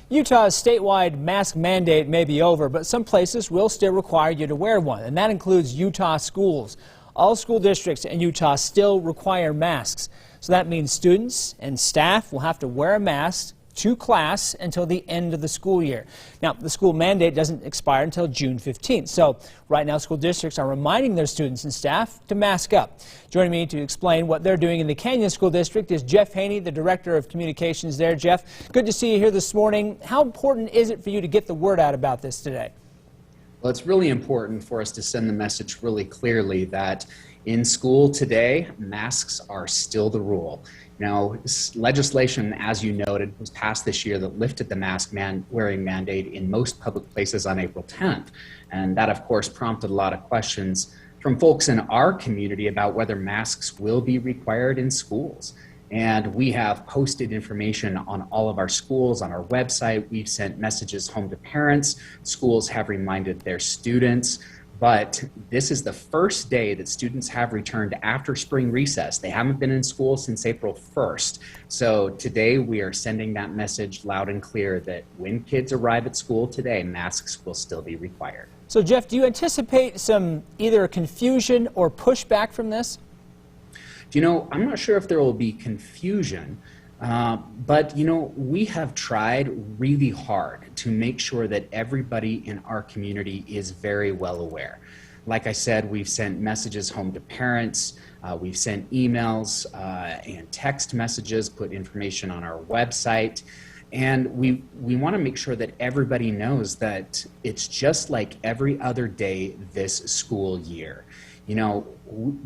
Utah's statewide mask mandate may be over, but some places will still require you to wear one, and that includes Utah schools. All school districts in Utah still require masks, so that means students and staff will have to wear a mask to class until the end of the school year. Now, the school mandate doesn't expire until June 15th, so right now school districts are reminding their students and staff to mask up. Joining me to explain what they're doing in the Canyon School District is Jeff Haney, the Director of Communications there. Jeff, good to see you here this morning. How important is it for you to get the word out about this today? Well, it's really important for us to send the message really clearly that in school today, masks are still the rule. Now, legislation, as you noted, was passed this year that lifted the mask wearing mandate in most public places on April 10th. And that, of course, prompted a lot of questions from folks in our community about whether masks will be required in schools. And we have posted information on all of our schools on our website. We've sent messages home to parents. Schools have reminded their students. But this is the first day that students have returned after spring recess. They haven't been in school since April 1st. So today we are sending that message loud and clear that when kids arrive at school today, masks will still be required. So Jeff, do you anticipate some either confusion or pushback from this? You know, I'm not sure if there will be confusion. But, you know, we have tried really hard to make sure that everybody in our community is very well aware. Like I said, we've sent messages home to parents, we've sent emails and text messages, put information on our website, and we want to make sure that everybody knows that it's just like every other day this school year. You know,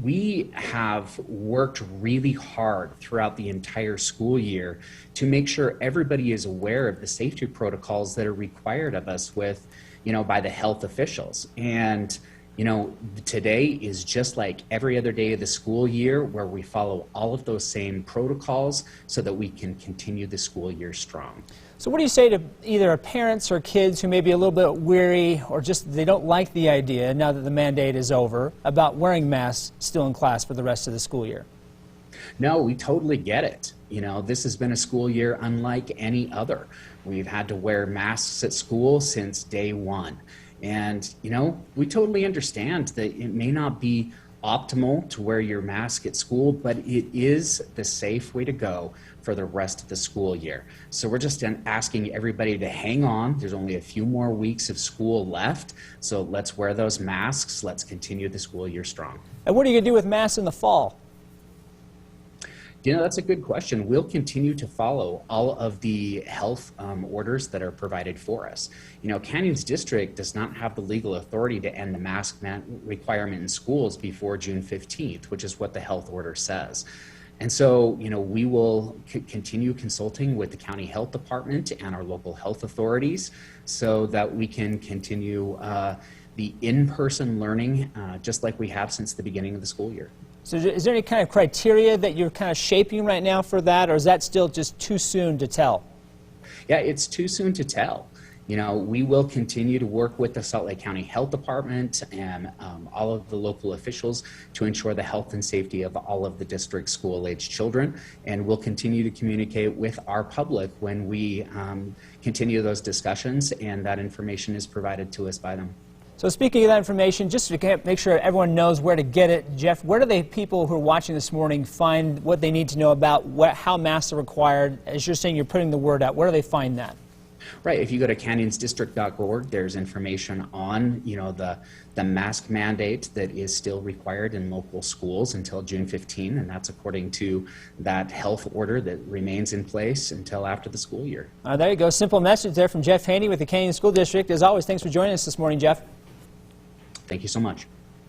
we have worked really hard throughout the entire school year to make sure everybody is aware of the safety protocols that are required of us by the health officials. And, you know, today is just like every other day of the school year where we follow all of those same protocols so that we can continue the school year strong. So what do you say to either parents or kids who may be a little bit weary or just they don't like the idea now that the mandate is over about wearing masks still in class for the rest of the school year? No, we totally get it. You know, this has been a school year unlike any other. We've had to wear masks at school since day one. And, you know, we totally understand that it may not be optimal to wear your mask at school, but it is the safe way to go for the rest of the school year. So we're just asking everybody to hang on. There's only a few more weeks of school left, so let's wear those masks. Let's continue the school year strong. And what are you going to do with masks in the fall? You know, that's a good question. We'll continue to follow all of the health orders that are provided for us. You know, Canyons District does not have the legal authority to end the mask requirement in schools before June 15th, which is what the health order says. And so, you know, we will continue consulting with the county health department and our local health authorities so that we can continue the in-person learning just like we have since the beginning of the school year. So is there any kind of criteria that you're kind of shaping right now for that, or is that still just too soon to tell? Yeah, it's too soon to tell. You know, we will continue to work with the Salt Lake County Health Department and all of the local officials to ensure the health and safety of all of the district's school-aged children, and we'll continue to communicate with our public when we continue those discussions and that information is provided to us by them. So speaking of that information, just to make sure everyone knows where to get it, Jeff, where do the people who are watching this morning find what they need to know about how masks are required? As you're saying, you're putting the word out. Where do they find that? Right. If you go to canyonsdistrict.org, there's information on, you know, the mask mandate that is still required in local schools until June 15, and that's according to that health order that remains in place until after the school year. There you go. Simple message there from Jeff Haney with the Canyon School District. As always, thanks for joining us this morning, Jeff. Thank you so much.